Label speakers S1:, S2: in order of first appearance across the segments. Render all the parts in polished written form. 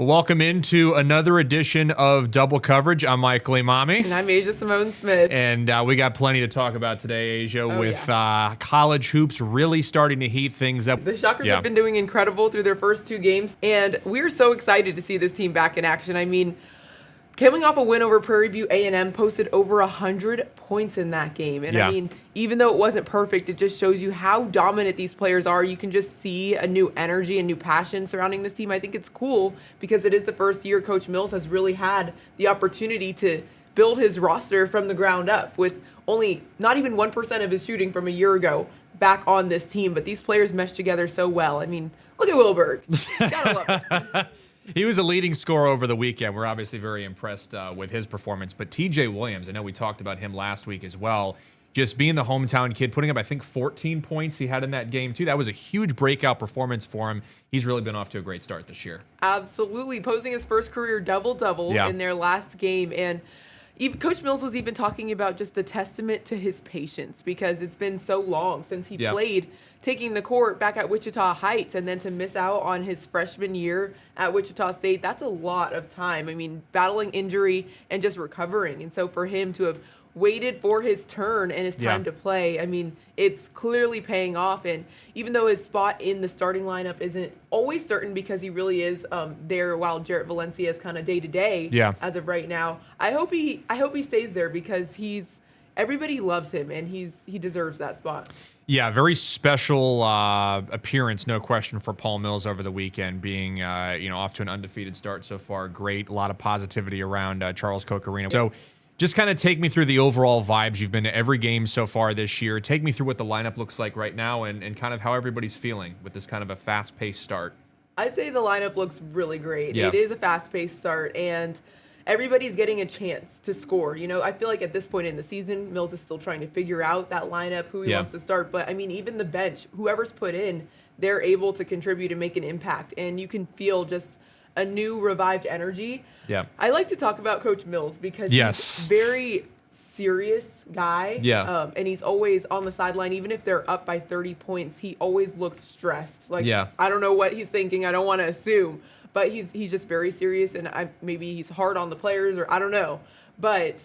S1: Well, welcome into another edition of Double Coverage. I'm Michael Emami.
S2: And I'm Asia Cymone Smith.
S1: And we got plenty to talk about today, Asia, with college hoops really starting to heat things up.
S2: The Shockers have been doing incredible through their first two games, and we're so excited to see this team back in action. I mean, coming off a win over Prairie View A&M, posted over 100 points in that game. And I mean, even though it wasn't perfect, it just shows you how dominant these players are. You can just see a new energy and new passion surrounding this team. I think it's cool because it is the first year Coach Mills has really had the opportunity to build his roster from the ground up with only not even 1% of his shooting from a year ago back on this team. But these players mesh together so well. I mean, look at Wilberg. Gotta love it.
S1: He was a leading scorer over the weekend. We're obviously very impressed with his performance. But TJ Williams, I know we talked about him last week as well, just being the hometown kid, putting up, I think, 14 points he had in that game, too. That was a huge breakout performance for him. He's really been off to a great start this year.
S2: Absolutely. Posting his first career double-double in their last game. And Coach Mills was even talking about just the testament to his patience because it's been so long since he played taking the court back at Wichita Heights, and then to miss out on his freshman year at Wichita State, that's a lot of time. I mean, battling injury and just recovering. And so for him to have waited for his turn and his time to play, I mean, it's clearly paying off. And even though his spot in the starting lineup isn't always certain because he really is there while Jarrett Valencia is kind of day-to-day as of right now, I hope he stays there because everybody loves him and he deserves that spot.
S1: Yeah, very special appearance, no question, for Paul Mills over the weekend, being off to an undefeated start so far. Great, a lot of positivity around Charles Koch Arena. So just kind of take me through the overall vibes. You've been to every game so far this year. Take me through what the lineup looks like right now and kind of how everybody's feeling with this kind of a fast-paced start.
S2: I'd say the lineup looks really great.
S1: Yeah.
S2: It is a fast-paced start, and everybody's getting a chance to score. You know, I feel like at this point in the season, Mills is still trying to figure out that lineup, who he wants to start. But, I mean, even the bench, whoever's put in, they're able to contribute and make an impact. And you can feel just a new revived energy.
S1: Yeah.
S2: I like to talk about Coach Mills because he's a very serious guy.
S1: Yeah.
S2: And he's always on the sideline. Even if they're up by 30 points, he always looks stressed. Like, I don't know what he's thinking. I don't want to assume. But he's just very serious, and maybe he's hard on the players, or I don't know. But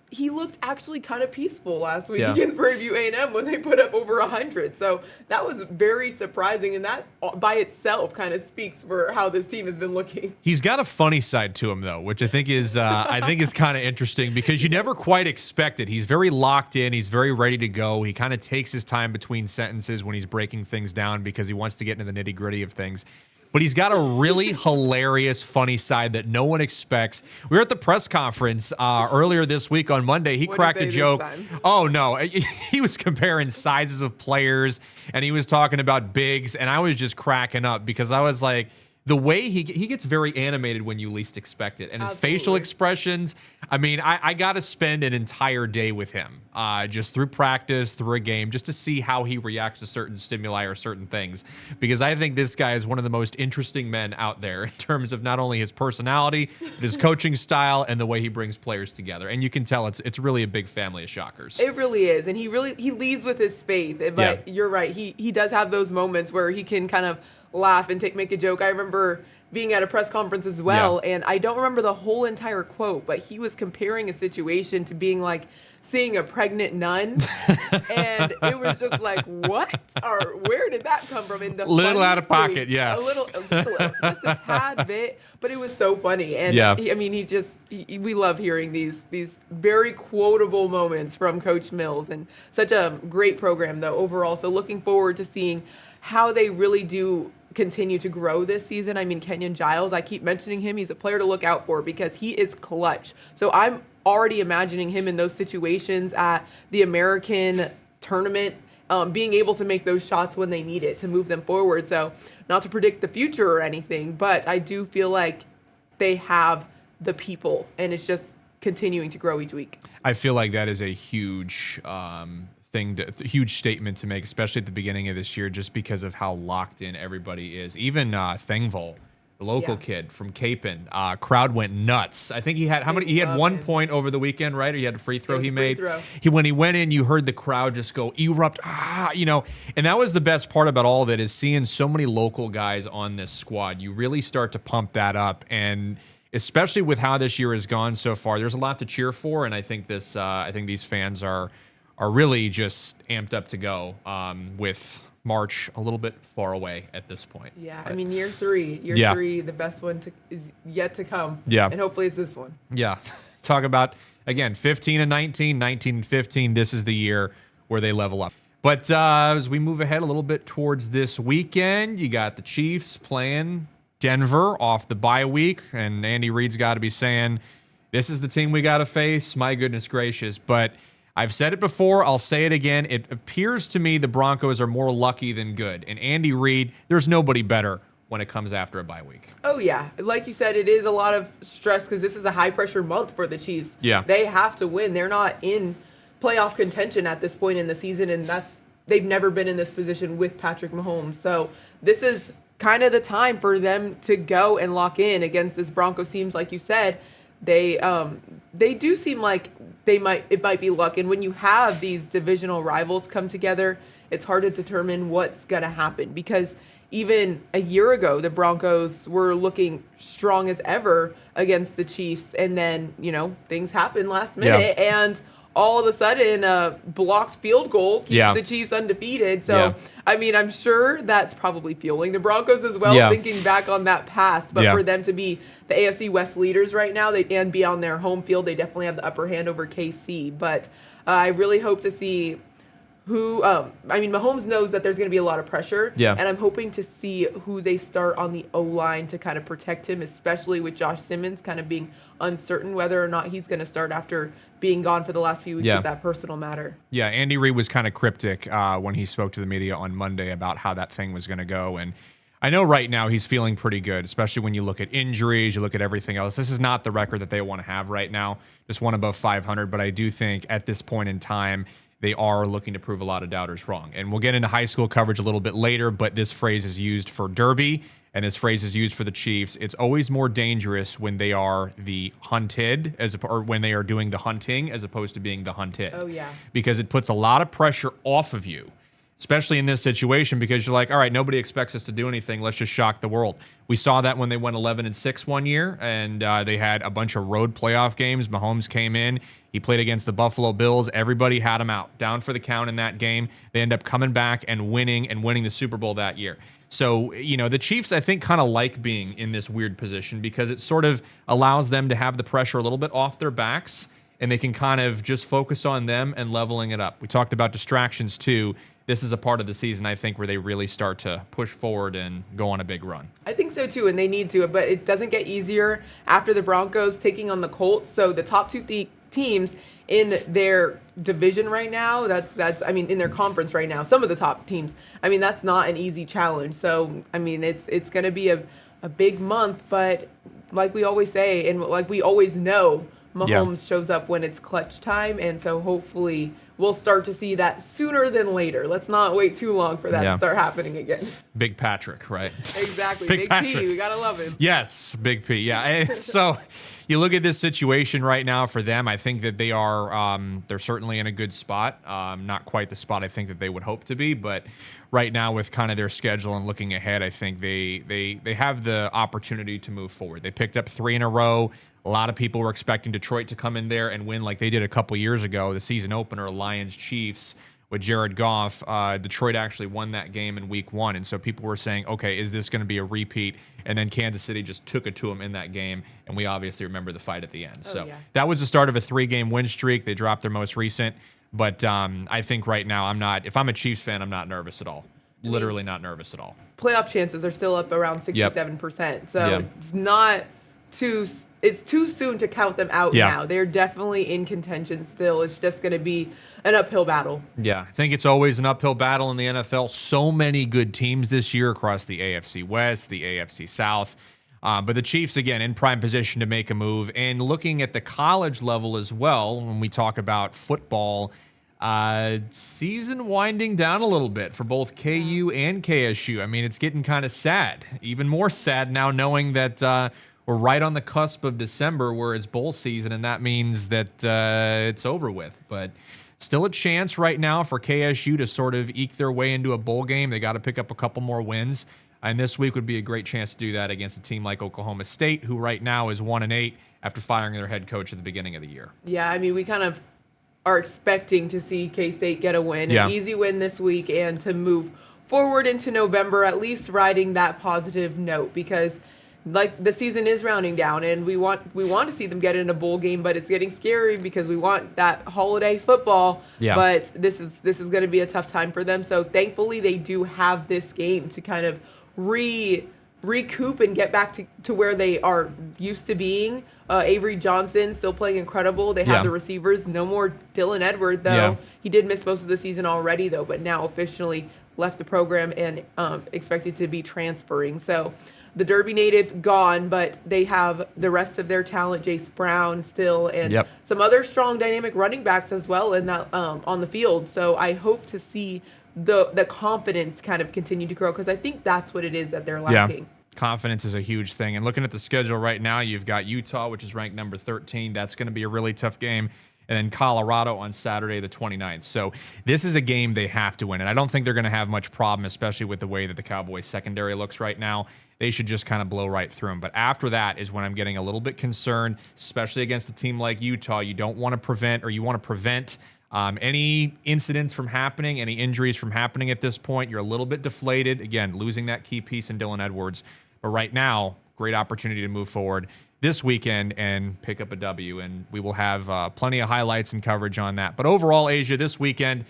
S2: he looked actually kind of peaceful last week against Prairie View A&M when they put up over 100. So that was very surprising, and that by itself kind of speaks for how this team has been looking.
S1: He's got a funny side to him, though, which I think is kind of interesting because you never quite expect it. He's very locked in. He's very ready to go. He kind of takes his time between sentences when he's breaking things down because he wants to get into the nitty-gritty of things. But he's got a really hilarious, funny side that no one expects. We were at the press conference earlier this week on Monday. He cracked a joke. Oh, no. He was comparing sizes of players, and he was talking about bigs, and I was just cracking up because I was like, the way he gets very animated when you least expect it. And his facial expressions, I mean, I got to spend an entire day with him just through practice, through a game, just to see how he reacts to certain stimuli or certain things. Because I think this guy is one of the most interesting men out there in terms of not only his personality, but his coaching style and the way he brings players together. And you can tell it's really a big family of Shockers.
S2: It really is. And he leads with his faith. But you're right. He does have those moments where he can kind of laugh and make a joke. I remember being at a press conference as well, and I don't remember the whole entire quote, but he was comparing a situation to being like seeing a pregnant nun, and it was just like, what? Or where did that come from? In the
S1: little out of pocket,
S2: a little, just a tad bit, but it was so funny. And we love hearing these very quotable moments from Coach Mills, and such a great program though overall. So looking forward to seeing how they really do continue to grow this season. I mean, Kenyon Giles, I keep mentioning him. He's a player to look out for because he is clutch. So I'm already imagining him in those situations at the American tournament, being able to make those shots when they need it to move them forward. So not to predict the future or anything, but I do feel like they have the people, and it's just continuing to grow each week.
S1: I feel like that is a huge huge statement to make, especially at the beginning of this year, just because of how locked in everybody is. Even Thengvol the local kid from Capon. Crowd went nuts. I think he had He had 1 point over the weekend, right? Or he had a free throw he made. When he went in, you heard the crowd just go erupt. And that was the best part about all of it, is seeing so many local guys on this squad. You really start to pump that up, and especially with how this year has gone so far, there's a lot to cheer for. And I think these fans are really just amped up to go with March a little bit far away at this point.
S2: Yeah, I mean, year three, the best one is yet to come.
S1: Yeah.
S2: And hopefully it's this one.
S1: Yeah. Talk about, again, 15 and 19, 19 and 15. This is the year where they level up. But as we move ahead a little bit towards this weekend, you got the Chiefs playing Denver off the bye week. And Andy Reid's got to be saying, this is the team we got to face. My goodness gracious. But I've said it before, I'll say it again. It appears to me the Broncos are more lucky than good. And Andy Reid, there's nobody better when it comes after a bye week.
S2: Oh, yeah. Like you said, it is a lot of stress because this is a high-pressure month for the Chiefs.
S1: Yeah.
S2: They have to win. They're not in playoff contention at this point in the season, and they've never been in this position with Patrick Mahomes. So this is kind of the time for them to go and lock in against this Broncos team. Like you said, they do seem like it might be luck. And when you have these divisional rivals come together, it's hard to determine what's going to happen, because even a year ago, the Broncos were looking strong as ever against the Chiefs. And then, things happened last minute. Yeah. And all of a sudden, a blocked field goal keeps the Chiefs undefeated. So, I mean, I'm sure that's probably fueling the Broncos as well, thinking back on that pass. But for them to be the AFC West leaders right now and be on their home field, they definitely have the upper hand over KC. But I really hope to see Mahomes knows that there's going to be a lot of pressure. Yeah. And I'm hoping to see who they start on the O-line to kind of protect him, especially with Josh Simmons kind of being uncertain whether or not he's going to start after being gone for the last few weeks with that personal matter. Yeah,
S1: Andy Reid was kind of cryptic when he spoke to the media on Monday about how that thing was going to go. And I know right now he's feeling pretty good, especially when you look at injuries, you look at everything else. This is not the record that they want to have right now, just one above 500. But I do think at this point in time, they are looking to prove a lot of doubters wrong. And we'll get into high school coverage a little bit later, but this phrase is used for Derby, and this phrase is used for the Chiefs. It's always more dangerous when they are the hunted, or when they are doing the hunting, as opposed to being the hunted.
S2: Oh, yeah.
S1: Because it puts a lot of pressure off of you, especially in this situation, because you're like, all right, nobody expects us to do anything. Let's just shock the world. We saw that when they went 11-6 one year, and they had a bunch of road playoff games. Mahomes came in. He played against the Buffalo Bills. Everybody had him out, down for the count in that game. They end up coming back and winning the Super Bowl that year. So, the Chiefs, I think, kind of like being in this weird position because it sort of allows them to have the pressure a little bit off their backs, and they can kind of just focus on them and leveling it up. We talked about distractions, too. This is a part of the season, I think, where they really start to push forward and go on a big run.
S2: I think so, too, and they need to, but it doesn't get easier after the Broncos taking on the Colts. So the top two teams in their division right now, that's in their conference right now, some of the top teams, that's not an easy challenge. So, it's going to be a big month, but like we always say, and like we always know, Mahomes shows up when it's clutch time, and so hopefully we'll start to see that sooner than later. Let's not wait too long for that to start happening again.
S1: Big Patrick, right?
S2: Exactly. Big P. We got to love him.
S1: Yes, Big P. Yeah. So you look at this situation right now for them, I think that they are they're certainly in a good spot. Not quite the spot I think that they would hope to be, but right now with kind of their schedule and looking ahead, I think they have the opportunity to move forward. They picked up 3 in a row. A lot of people were expecting Detroit to come in there and win like they did a couple years ago, the season opener, Lions-Chiefs with Jared Goff. Detroit actually won that game in week 1, and so people were saying, okay, is this going to be a repeat? And then Kansas City just took it to them in that game, and we obviously remember the fight at the end. That was the start of a 3-game win streak. They dropped their most recent, but I think right now if I'm a Chiefs fan, I'm not nervous at all. Literally not nervous at all.
S2: Playoff chances are still up around 67%, so it's not it's too soon to count them out now. They're definitely in contention still. It's just going to be an uphill battle. Yeah,
S1: I think it's always an uphill battle in the NFL. So many good teams this year across the AFC West, the AFC South. But the Chiefs, again, in prime position to make a move. And looking at the college level as well, when we talk about football, Season winding down a little bit for both KU and KSU. I mean, it's getting kind of sad. Even more sad now knowing that we're right on the cusp of December where it's bowl season, and that means that it's over with. But still a chance right now for KSU to sort of eke their way into a bowl game. They got to pick up a couple more wins. And this week would be a great chance to do that against a team like Oklahoma State, who right now is 1-8 after firing their head coach at the beginning of the year.
S2: Yeah, I mean, we kind of are expecting to see K-State get a win, an easy win this week, and to move forward into November, at least riding that positive note, because like the season is rounding down, and we want to see them get in a bowl game, but it's getting scary because we want that holiday football. Yeah. But this is going to be a tough time for them. So thankfully, they do have this game to kind of recoup and get back to where they are used to being. Avery Johnson still playing incredible. They have the receivers. No more Dylan Edward, though. Yeah. He did miss most of the season already, though, but now officially left the program and expected to be transferring. So the Derby native gone, but they have the rest of their talent, Jace Brown still, and some other strong dynamic running backs as well in that on the field. So I hope to see the confidence kind of continue to grow, because I think that's what it is that they're lacking.
S1: Yeah. Confidence is a huge thing. And looking at the schedule right now, you've got Utah, which is ranked number 13. That's going to be a really tough game. And then Colorado on Saturday, the 29th. So this is a game they have to win. And I don't think they're going to have much problem, especially with the way that the Cowboys secondary looks right now. They should just kind of blow right through them. But after that is when I'm getting a little bit concerned, especially against a team like Utah. You don't want to prevent, or you want to prevent any incidents from happening, any injuries from happening at this point. You're a little bit deflated. Again, losing that key piece in Dylan Edwards. But right now, great opportunity to move forward this weekend and pick up a W. And we will have plenty of highlights and coverage on that. But overall, Asia, this weekend,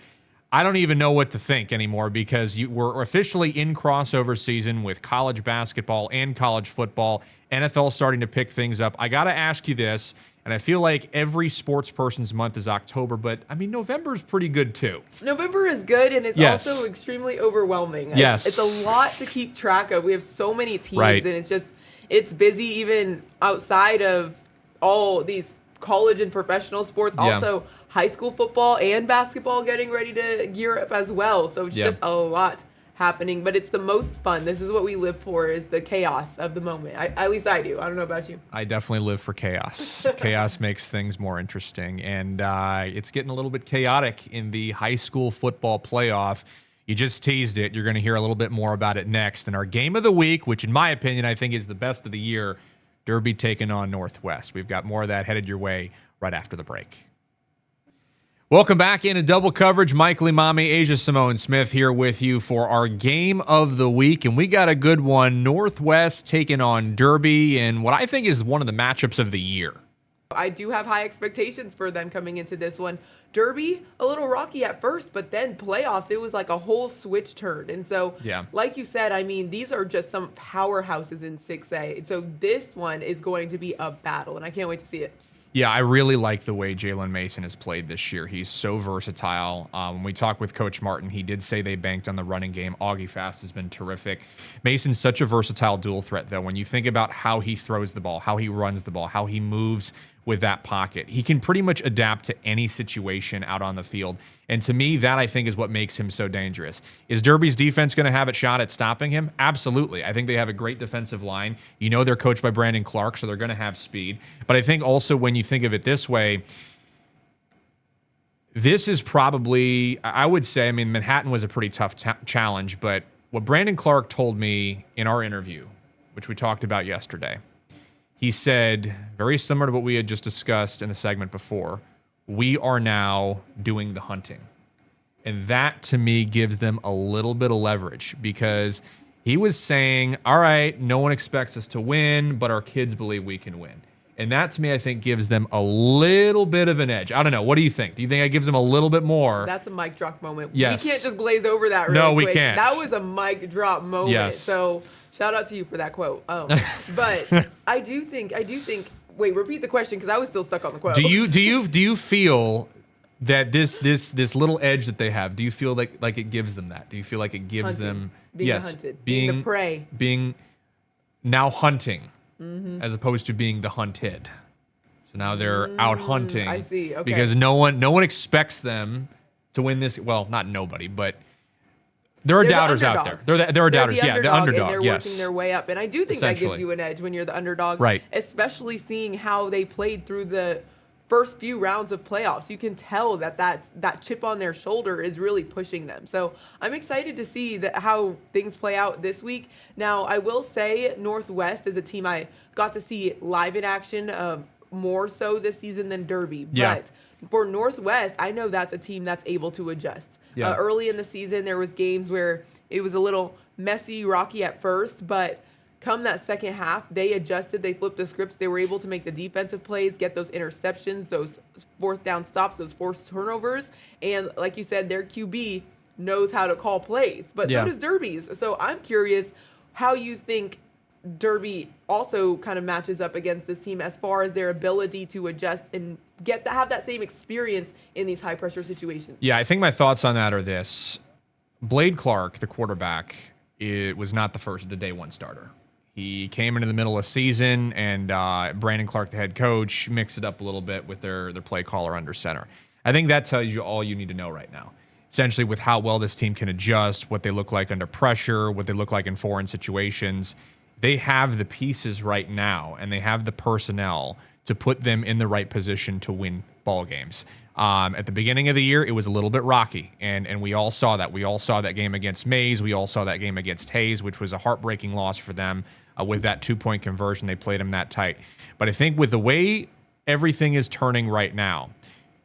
S1: I don't even know what to think anymore, because we're officially in crossover season with college basketball and college football. NFL starting to pick things up. I got to ask you this, and I feel like every sports person's month is October, but I mean, November is pretty good too.
S2: November is good, and it's also extremely overwhelming. It's a lot to keep track of. We have so many teams, and it's busy even outside of all these college and professional sports. Also, high school football and basketball getting ready to gear up as well. So it's just a lot happening, but it's the most fun. This is what we live for, is the chaos of the moment. At least I do. I don't know about you.
S1: I definitely live for chaos. Chaos makes things more interesting, and it's getting a little bit chaotic in the high school football playoff. You just teased it. You're going to hear a little bit more about it next. And our game of the week, which in my opinion I think is the best of the year, Derby taking on Northwest. We've got more of that headed your way right after the break. Welcome back into double coverage. Mike Emami, Asia Cymone Smith here with you for our game of the week. And we got a good one. Northwest taking on Derby in what I think is one of the matchups of the year.
S2: I do have high expectations for them coming into this one. Derby, a little rocky at first, but then playoffs, it was like a whole switch turned. And so, like you said, I mean, these are just some powerhouses in 6A. So this one is going to be a battle, and I can't wait to see it.
S1: Yeah, I really like the way Jalen Mason has played this year. He's so versatile. When we talked with Coach Martin, he did say they banked on the running game. Augie Fast has been terrific. Mason's such a versatile dual threat, though. When you think about how he throws the ball, how he runs the ball, how he moves with that pocket, he can pretty much adapt to any situation out on the field. And to me, that I think is what makes him so dangerous. Is Derby's defense going to have a shot at stopping him? Absolutely. I think they have a great defensive line. You know, they're coached by Brandon Clark, so they're going to have speed. But I think also when you think of it this way, this is probably, I would say, I mean, Manhattan was a pretty tough challenge, but what Brandon Clark told me in our interview, which we talked about yesterday, he said, very similar to what we had just discussed in the segment before, we are now doing the hunting. And that, to me, gives them a little bit of leverage, because he was saying, all right, no one expects us to win, but our kids believe we can win. And that, to me, I think gives them a little bit of an edge. I don't know. What do you think? Do you think it gives them a little bit more?
S2: That's a mic drop moment.
S1: Yes.
S2: We can't just glaze over that really quick.
S1: We can't.
S2: That was a mic drop moment.
S1: Yes.
S2: So shout out to you for that quote. But I do think. Wait, repeat the question, because I was still stuck on the quote.
S1: Do you feel that this little edge that they have? Do you feel like it gives them that? Do you feel like it gives them
S2: being hunted, being the prey,
S1: being now hunting, as opposed to being the hunted? So now they're out hunting.
S2: I see. Okay.
S1: Because no one expects them to win this. Well, not nobody, but there are doubters out there. There are doubters.
S2: The
S1: the underdog.
S2: And they're working their way up. And I do think that gives you an edge when you're the underdog.
S1: Right.
S2: Especially seeing how they played through the first few rounds of playoffs. You can tell that chip on their shoulder is really pushing them. So I'm excited to see how things play out this week. Now, I will say Northwest is a team I got to see live in action more so this season than Derby.
S1: Yeah.
S2: But for Northwest, I know that's a team that's able to adjust.
S1: Yeah.
S2: Early in the season, there was games where it was a little messy, rocky at first, but come that second half, they adjusted, they flipped the scripts, they were able to make the defensive plays, get those interceptions, those fourth down stops, those forced turnovers, and like you said, their QB knows how to call plays, but so does Derby's. So I'm curious how you think Derby also kind of matches up against this team as far as their ability to adjust and have that same experience in these high pressure situations.
S1: Yeah, I think my thoughts on that are this. Blade Clark, the quarterback, was not the day one starter. He came into the middle of the season, and Brandon Clark, the head coach, mixed it up a little bit with their play caller under center. I think that tells you all you need to know right now. Essentially, with how well this team can adjust, what they look like under pressure, what they look like in foreign situations. They have the pieces right now, and they have the personnel to put them in the right position to win ball games. At the beginning of the year, it was a little bit rocky, and we all saw that. We all saw that game against Mays. We all saw that game against Hayes, which was a heartbreaking loss for them with that 2-point conversion. They played them that tight. But I think with the way everything is turning right now,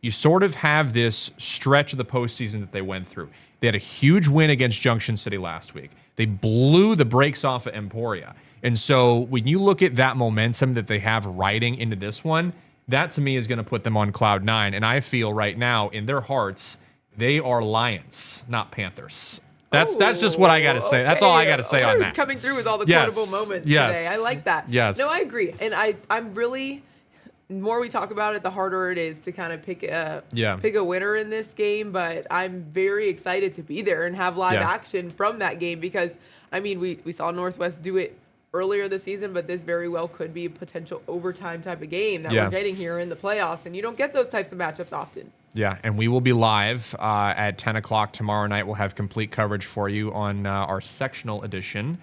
S1: you sort of have this stretch of the postseason that they went through. They had a huge win against Junction City last week. They blew the brakes off of Emporia. And so when you look at that momentum that they have riding into this one, that to me is going to put them on cloud nine. And I feel right now in their hearts, they are Lions, not Panthers. That's just what I got to say. Okay. That's all I got to say on that.
S2: Coming through with all the quotable moments today. I like that.
S1: Yes.
S2: No, I agree. And I'm really, the more we talk about it, the harder it is to kind of pick a winner in this game. But I'm very excited to be there and have live action from that game because, I mean, we saw Northwest do it earlier this season, but this very well could be a potential overtime type of game that we're getting here in the playoffs, and you don't get those types of matchups often.
S1: Yeah, and we will be live at 10 o'clock tomorrow night. We'll have complete coverage for you on our sectional edition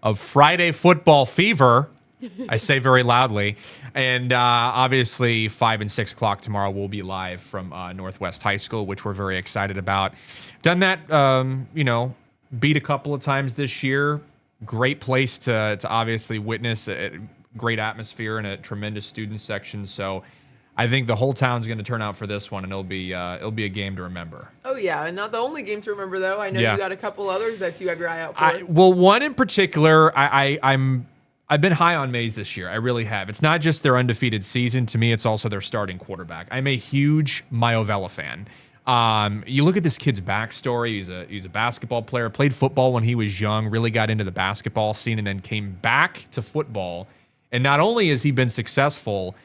S1: of Friday Football Fever. I say very loudly. And obviously, 5 and 6 o'clock tomorrow, we'll be live from Northwest High School, which we're very excited about. Done that, beat a couple of times this year. Great place to obviously witness a great atmosphere and a tremendous student section. So I think the whole town's going to turn out for this one, and it'll be a game to remember.
S2: Oh yeah, and not the only game to remember though. I know you got a couple others that you have your eye out for.
S1: Well, one in particular, I've been high on Mays this year. I really have. It's not just their undefeated season. To me, it's also their starting quarterback. I'm a huge Myovella fan. You look at this kid's backstory. He's a basketball player, played football when he was young, really got into the basketball scene, and then came back to football. And not only has he been successful,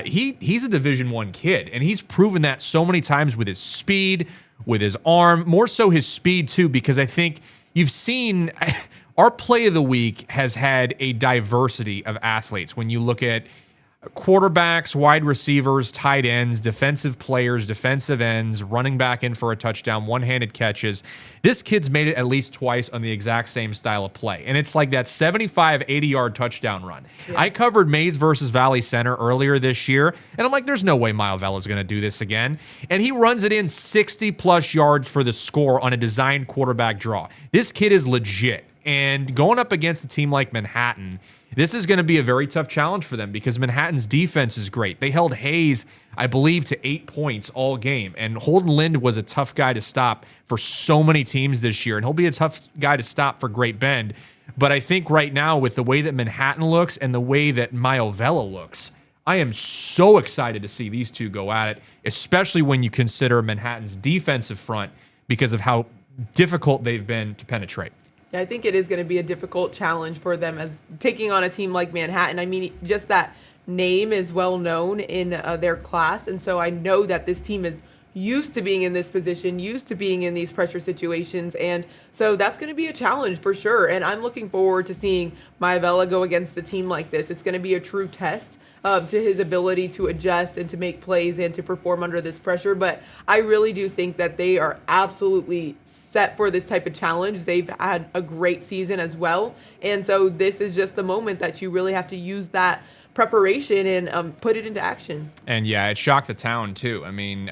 S1: he's a Division I kid, and he's proven that so many times with his speed, with his arm, more so his speed too, because I think you've seen our play of the week has had a diversity of athletes. When you look at quarterbacks, wide receivers, tight ends, defensive players, defensive ends, running back in for a touchdown, one-handed catches. This kid's made it at least twice on the exact same style of play. And it's like that 75, 80-yard touchdown run. Yeah. I covered Mays versus Valley Center earlier this year, and I'm like, there's no way Myovella's going to do this again. And he runs it in 60-plus yards for the score on a designed quarterback draw. This kid is legit. And going up against a team like Manhattan, this is going to be a very tough challenge for them because Manhattan's defense is great. They held Hayes, I believe, to 8 points all game. And Holden Lind was a tough guy to stop for so many teams this year. And he'll be a tough guy to stop for Great Bend. But I think right now, with the way that Manhattan looks and the way that Myovella looks, I am so excited to see these two go at it, especially when you consider Manhattan's defensive front because of how difficult they've been to penetrate.
S2: I think it is going to be a difficult challenge for them as taking on a team like Manhattan. I mean, just that name is well known in their class. And so I know that this team is used to being in this position, used to being in these pressure situations. And so that's going to be a challenge for sure. And I'm looking forward to seeing Maivela go against a team like this. It's going to be a true test to his ability to adjust and to make plays and to perform under this pressure. But I really do think that they are absolutely set for this type of challenge. They've had a great season as well. And so this is just the moment that you really have to use that preparation and put it into action.
S1: And yeah, it shocked the town too. I mean,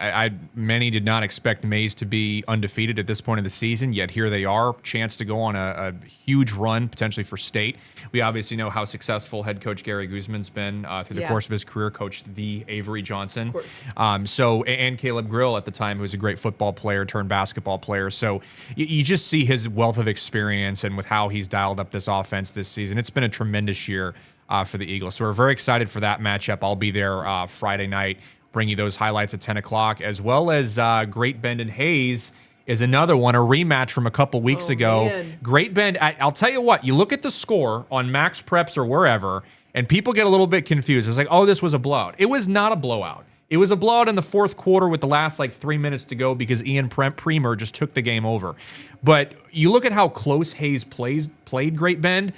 S1: many did not expect Mays to be undefeated at this point of the season, yet here they are, chance to go on a huge run potentially for state. We obviously know how successful head coach Gary Guzman's been through the course of his career, coached the Avery Johnson. And Caleb Grill at the time, who was a great football player turned basketball player. So you just see his wealth of experience and with how he's dialed up this offense this season. It's been a tremendous year for the Eagles. So we're very excited for that matchup. I'll be there Friday night, bring you those highlights at 10 o'clock, as well as Great Bend and Hayes is another one, a rematch from a couple weeks ago.
S2: Man.
S1: Great Bend, I'll tell you what, you look at the score on Max Preps or wherever, and people get a little bit confused. It's like, oh, this was a blowout. It was not a blowout. It was a blowout in the fourth quarter with the last 3 minutes to go because Ian Premer just took the game over. But you look at how close Hayes played Great Bend.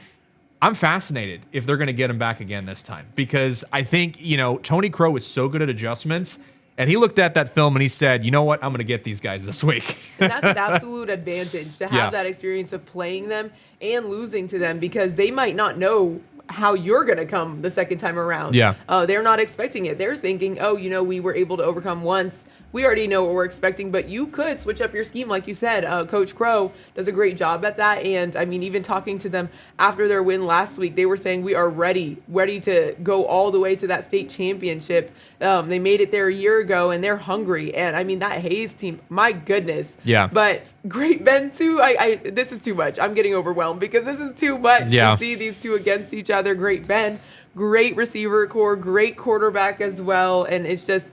S1: I'm fascinated if they're going to get him back again this time because I think, Tony Crow is so good at adjustments, and he looked at that film and he said, you know what, I'm going to get these guys this week.
S2: And that's an absolute advantage to have that experience of playing them and losing to them because they might not know how you're going to come the second time around.
S1: Yeah.
S2: They're not expecting it. They're thinking, we were able to overcome once. We already know what we're expecting, but you could switch up your scheme, like you said. Coach Crow does a great job at that. And, I mean, even talking to them after their win last week, they were saying we are ready to go all the way to that state championship. They made it there a year ago, and they're hungry. And, I mean, that Hayes team, my goodness.
S1: Yeah.
S2: But Great Bend, too, this is too much. I'm getting overwhelmed because this is too much to see these two against each other. Great Bend, great receiver core, great quarterback as well. And it's just,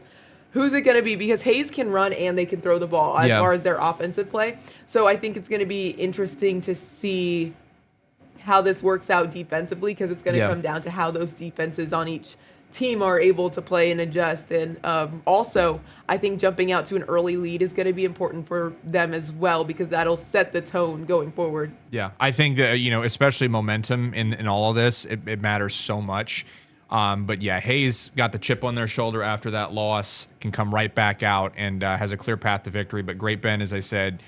S2: who's it going to be? Because Hayes can run and they can throw the ball as far as their offensive play. So I think it's going to be interesting to see how this works out defensively because it's going to come down to how those defenses on each team are able to play and adjust. And also, I think jumping out to an early lead is going to be important for them as well because that'll set the tone going forward. Yeah,
S1: I think that, especially momentum in all of this, it matters so much. But yeah, Hayes got the chip on their shoulder after that loss, can come right back out and has a clear path to victory. But Great Bend, as I said,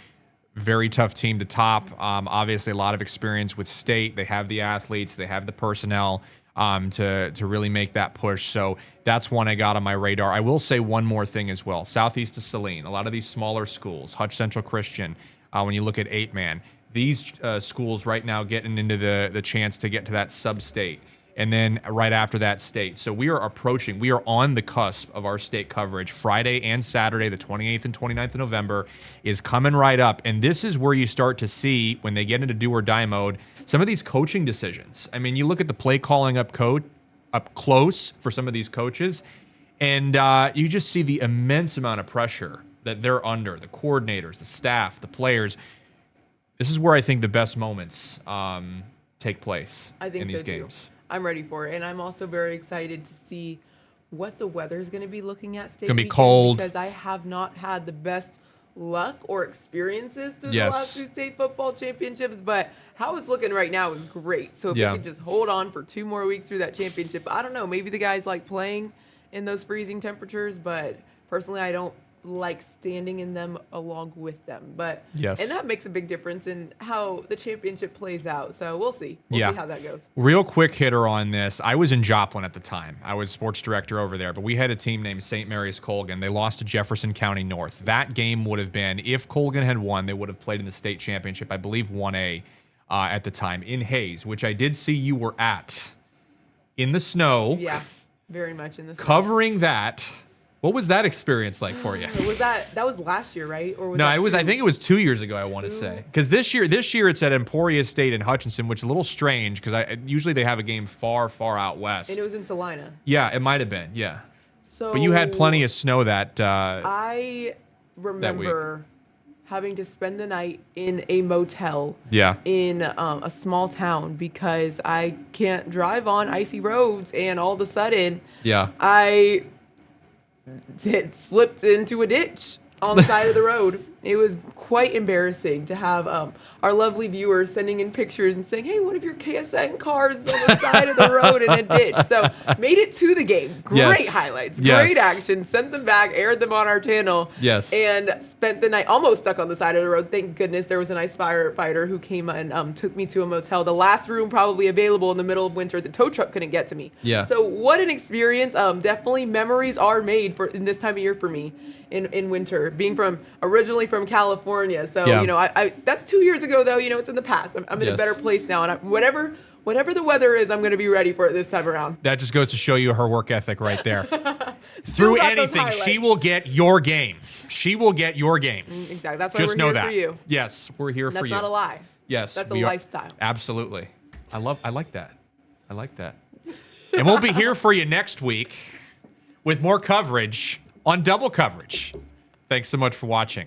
S1: very tough team to top. Obviously, a lot of experience with state. They have the athletes, they have the personnel to really make that push. So that's one I got on my radar. I will say one more thing as well. Southeast of Saline, a lot of these smaller schools, Hutch Central Christian, when you look at 8-man, these schools right now getting into the chance to get to that sub-state. And then right after that, state. So we are on the cusp of our state coverage. Friday and Saturday, the 28th and 29th of November, is coming right up. And this is where you start to see, when they get into do or die mode, some of these coaching decisions. I mean, you look at the play calling up close for some of these coaches, and you just see the immense amount of pressure that they're under, the coordinators, the staff, the players. This is where I think the best moments take place in these games.
S2: I'm ready for it. And I'm also very excited to see what the weather is going to be looking at state.
S1: It's going to be cold.
S2: Because I have not had the best luck or experiences through the last two state football championships. But how it's looking right now is great. So if we can just hold on for 2 more weeks through that championship, I don't know. Maybe the guys like playing in those freezing temperatures. But personally, I don't like standing in them along with them. But and that makes a big difference in how the championship plays out. So we'll see. We'll see how that goes.
S1: Real quick hitter on this. I was in Joplin at the time. I was sports director over there, but we had a team named St. Mary's Colgan. They lost to Jefferson County North. That game would have been, if Colgan had won, they would have played in the state championship, I believe 1A at the time, in Hayes, which I did see you were at in the snow.
S2: Yeah, very much in the snow.
S1: Covering that. What was that experience like for you?
S2: That was last year, right? Or
S1: no, it was. I think it was 2 years ago. I want to say because this year it's at Emporia State in Hutchinson, which is a little strange because usually they have a game far out west.
S2: And it was in Salina.
S1: Yeah, it might have been. Yeah.
S2: So,
S1: but you had plenty of snow that.
S2: I remember having to spend the night in a motel.
S1: Yeah.
S2: In a small town because I can't drive on icy roads, and all of a sudden, I slipped into a ditch on the side of the road. It was quite embarrassing to have our lovely viewers sending in pictures and saying, hey, one of your KSN cars is on the side of the road in a ditch. So made it to the game. Great highlights. Great action. Sent them back, aired them on our channel.
S1: Yes.
S2: And spent the night almost stuck on the side of the road. Thank goodness there was a nice firefighter who came and took me to a motel. The last room probably available in the middle of winter. The tow truck couldn't get to me.
S1: Yeah.
S2: So what an experience. Definitely memories are made in this time of year for me. In winter, being originally from California. So, I that's 2 years ago, though. It's in the past. I'm in a better place now. And whatever the weather is, I'm going to be ready for it this time around.
S1: That just goes to show you her work ethic right there. Through anything, she will get your game. She will get your game.
S2: Exactly. That's why
S1: just
S2: we're
S1: know
S2: here
S1: that.
S2: for you.
S1: Yes, we're here for you.
S2: That's not a lie.
S1: Yes.
S2: That's a lifestyle.
S1: Absolutely. I like that. I like that. And we'll be here for you next week with more coverage on Double Coverage. Thanks so much for watching.